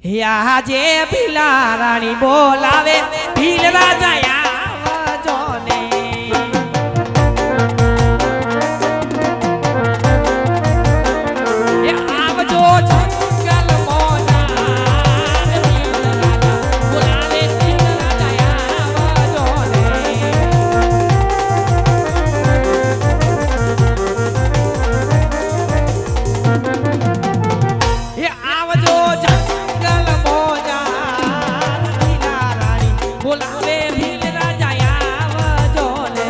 આજે ભીલા રાણી બોલાવે ભીલ રાજા આવજો ને આવજો જંગલ મોના ભીલ રાજા બોલાવે ભીલ રાજા આવજો ને આવજો બોલાવે ભીલ રાજા આવજો ને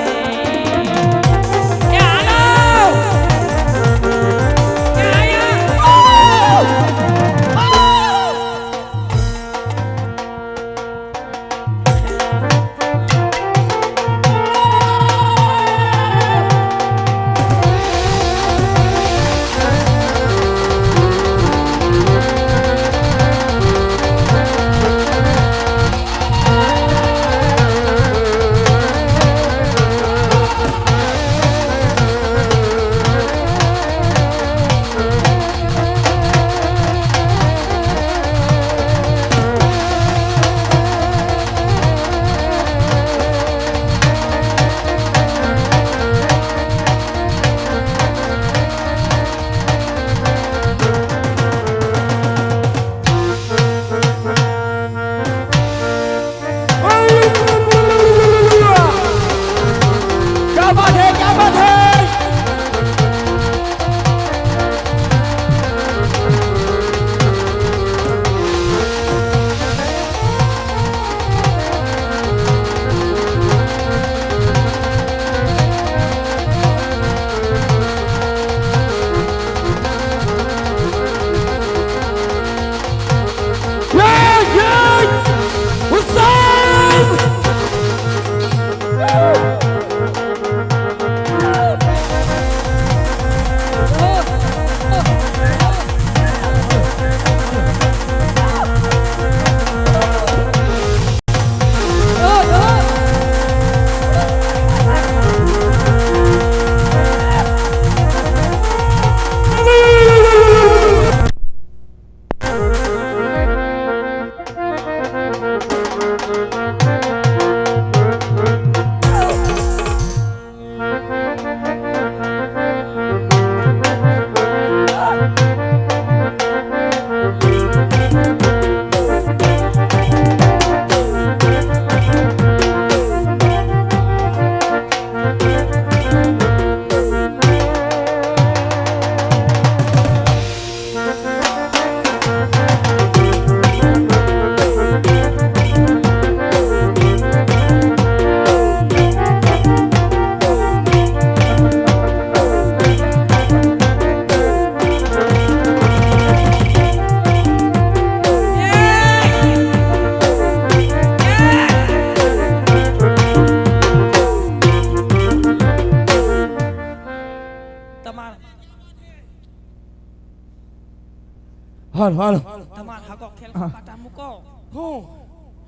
હાલ તમાર હાકો ખેલ પાટા મૂકો હું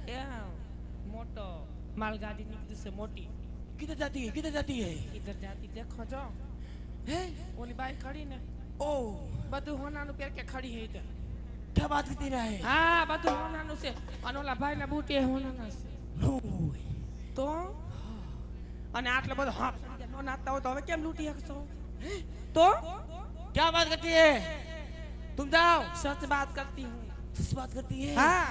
એ મોટો मालगाड़ी निकली से मोटी किधर जाती है इधर जाती देखो जो है ओली बाइक खड़ी ने ओ बधु होनानु पेर के खड़ी है इधर क्या बात करती रहे हां बधु होनानु से अनोला भाई ना बूटी होनाना से तो અને આટલો બધો હા નો નાતા હોય તો હવે કેમ લૂટી શકશો તો क्या बात करती है तुम जाओ सच बात करती हूँ सच बात करती है हाँ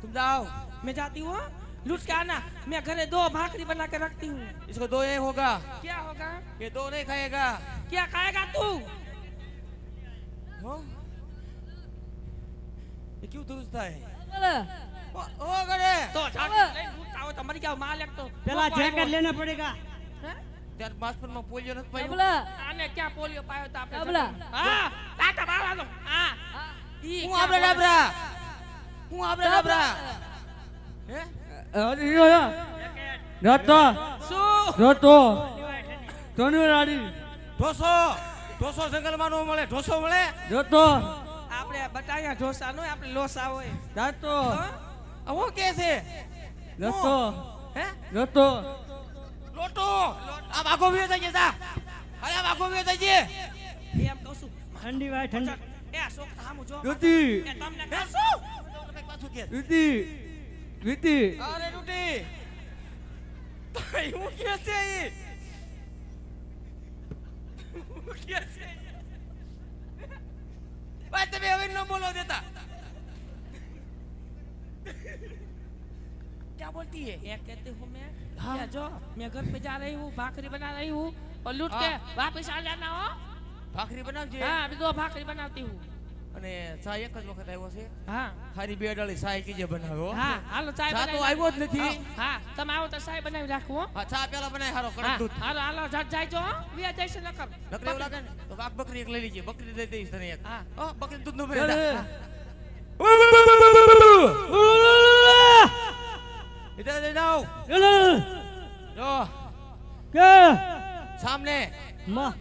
तुम जाओ मैं जाती हूँ लूट के आना मैं घरे 2 भाकरी बना के रखती हूँ इसको 2 ये होगा क्या होगा ये 2 नहीं खाएगा क्या खाएगा तू ये क्यों दुरुस्ता है बोलो ओ करे तो जाके लूट आओ तो मर जाओ माल एक तो पहला जैकेट लेना पड़ेगा त्यार मास्टर में पोलियो न पायो बोला आने क्या पोलियो पायो तो आपने बोला हां टाटा बाबा लो हां હું આપણે ડબરા હે અરે યો રતો શું રતો તોનું રાડી ઢોસો જંગલમાં નો મળે ઢોસો મળે રતો આપણે બટાયા ઢોસા નો આપણે લોસા હોય રાતો હું કે છે રતો હે રતો લોટો આ વાગો વિયો થઈ જતા અરે વાગો વિયો થઈ જે એમ કહું છું ઠંડી વાય ઠંડી એ શોક થામું જો જોતી એ તમને કહું છું શું કે વીતી વીતી અરે લૂટી હું કે છે ઈ હું કે છે ભાઈ તમે હવે ન બોલો દેતા क्या बोलती है ये कहती हूँ मैं हाँ। क्या जो मैं घर पे जा रही हूँ भाखरी बना रही हूँ और लूट के हाँ। वापस आ जाना हो ભાખરી બનાવજે हाँ अभी 2 भाखरी बनाती हूँ અને ચા એક જ વખત આવ્યો છે हाँ હારી બે ડાળી ચાય કીજે બનાવ્યો हाँ हालो चाय ચા તો बनावी આવ્યો જ રાખો. નથી हाँ તમે આવો તો ચાય બનાવી રાખું હો હા ચા પેલા બનાય હારો હા કડક દૂધ હાલો હાલો જટ જાય જો વિયા જઈશ નકર નકરી એવું લાગે ને તો વાઘ બકરી એક લઈ લીજે બકરી દઈ દઈશ તને એક હા. ઓ બકરી દૂધ નો અરે. ભરે इधर दे जाओ जो કે सामने માં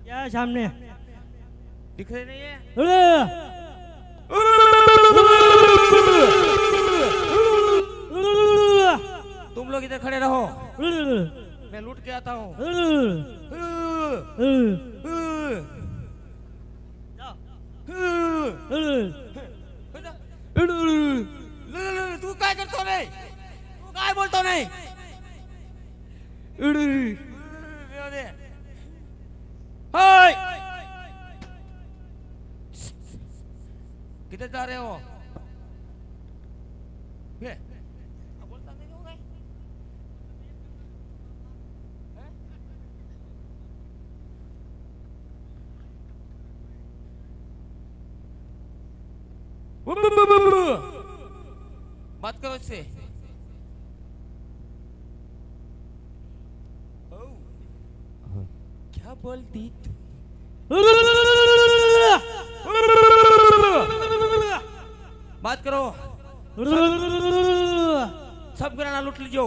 क्या सामने दिख रहे नहीं है तुम लोग इधर खड़े रहो मैं लूट के आता हूँ तू काय करतो नाही तू काय बोलतो नाही हाय किधर जा रहे हो ये बोलता नहीं हो गए बात करो इससे क्या बोलती तू बात करो सब घराना लूट लीजो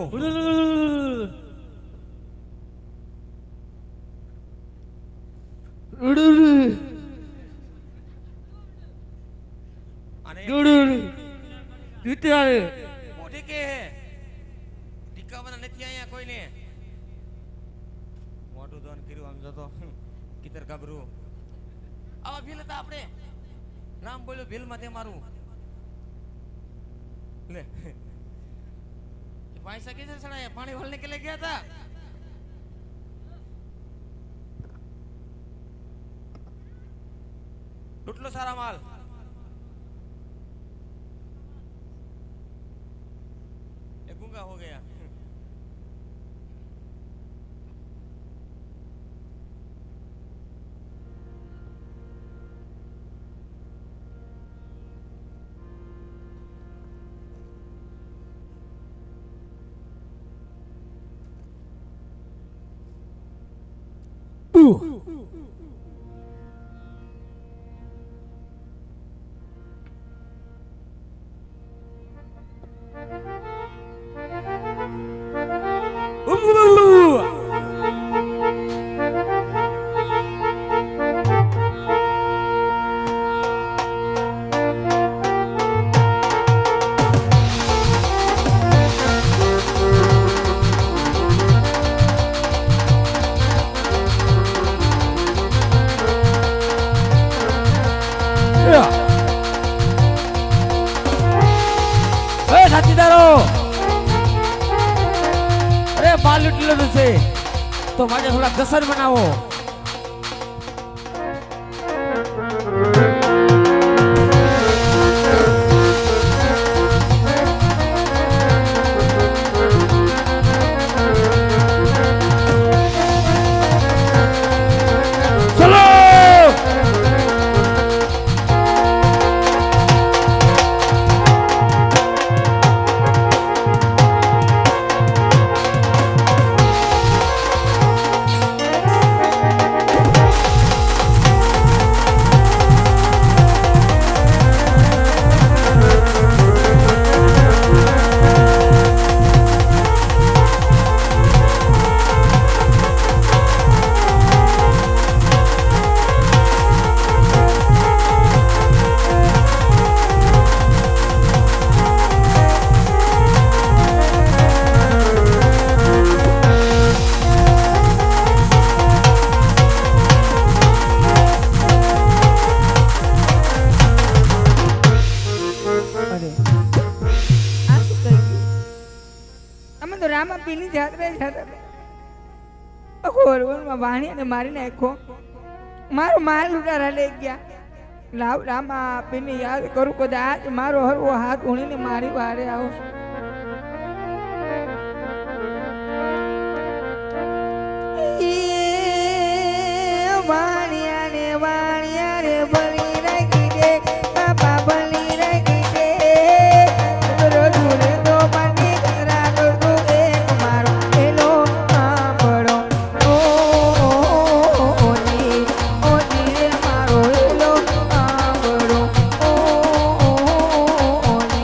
વિચારે મોઢે કે હે ટીકાવાના નથી અહીંયા કોઈને મોટું દોન કર્યું આમ જતો કિતર ગાબરું આવા ભીલ હતા આપણે નામ બોલ્યો ભીલ માં તે મારું લે પૈસા કે છે સડાયા પાણી વાળને કે લઈ ગયા હતા લૂટ લો સારા માલ ये गूंगा हो गया સાથીદારો અરે માલ લૂંટી લીધું છે તો મારે થોડા ઘસર બનાવો પીની જાત્રા જતા ખોરવનમાં વાણિયાને મારી નાખ્યો મારો માલ લૂંટારા લઈ ગયા લાવ રામા પીને યાદ કરું કદાચ મારો હરવો હાથ ઉણીને મારી વારે આવશે વાણિયા રે બળી રાખી દે બાપા બળી રાખી દે રોજુરે તો પાણી કરા તો એક મારો એલો પડો ઓની રે મારો એલો પડો ઓની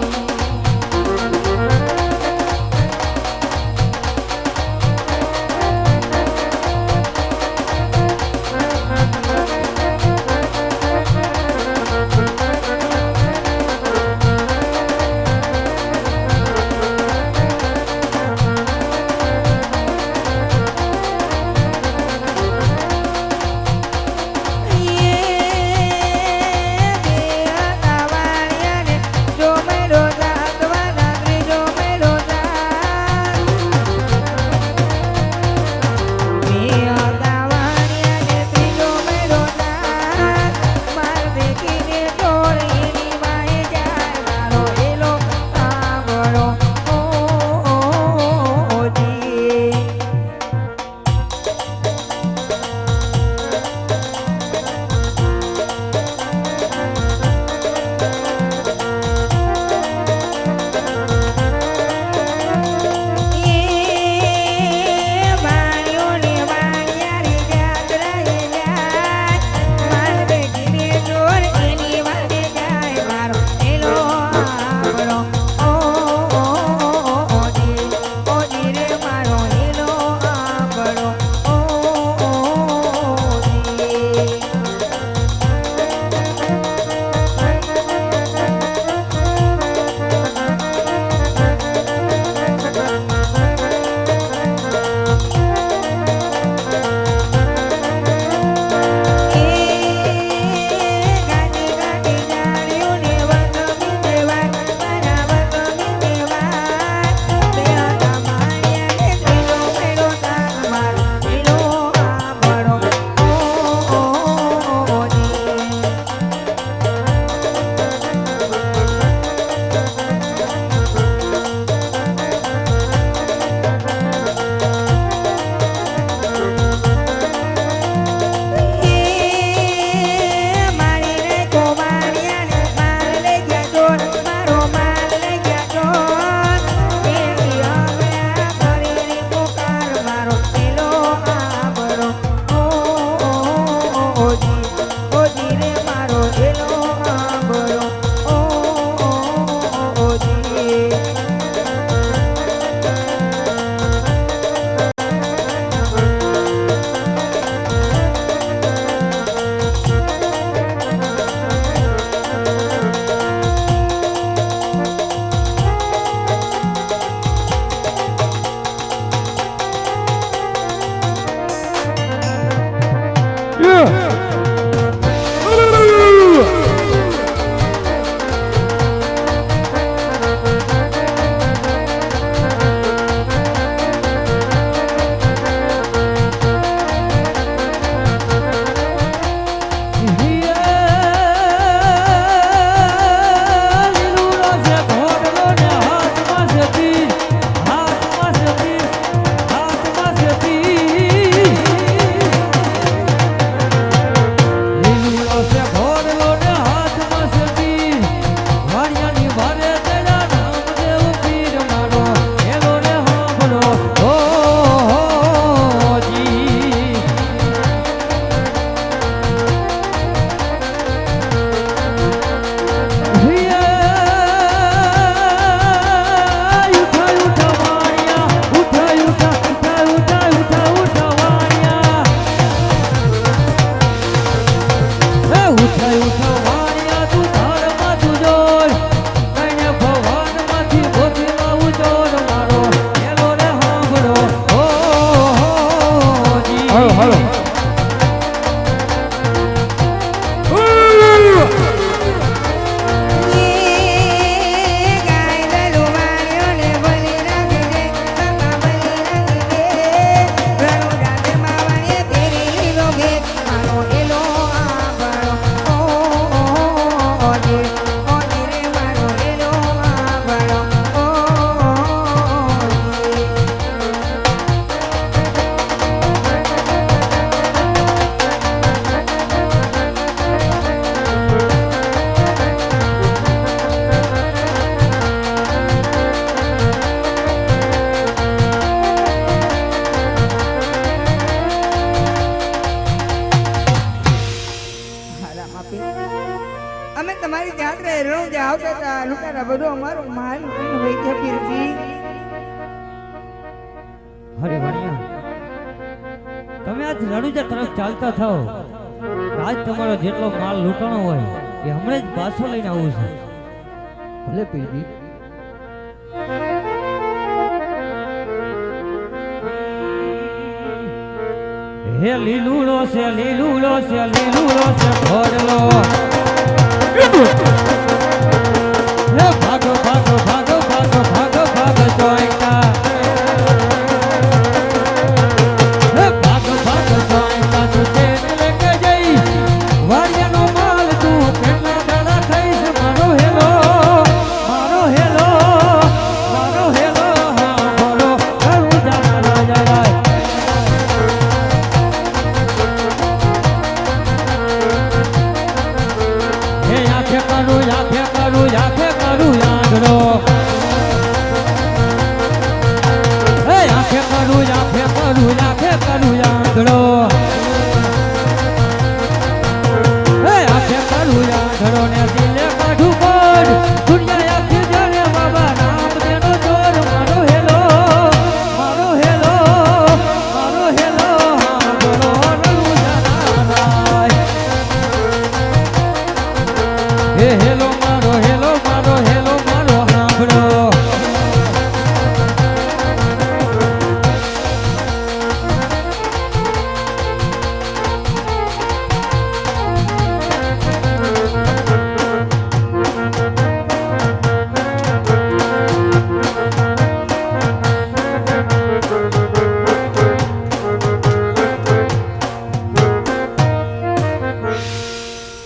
રણુજા આવતા હતા લૂંટારા બધો અમારો માલ લઈને વહી ગયા પીરજી. હરે વાણિયા તમે આજ રણુજા તરફ ચાલતા થાઓ આજ તમારો જેટલો માલ લૂંટણો હોય એ હમણાં જ પાછો લઈને આવું છે. ભલે પીરજી. હે લીલુડો છે લીલુડો છે લીલુડો છે ઘોડલો હે ભાગો ભાગો ભાગો ભાગો ભાગો ભાગો ચોઈટા હે ભાગો ભાગો ચોઈટા તું તેને લેકે જઈ વાડિયાનો માલ તું કેટલા દાડા ખાઈશ મારો હેલો મારો હેલો મારો હેલો હા બોલો કરું જા રાજા યાફે કરું યાફે કરું યાફે કરું યા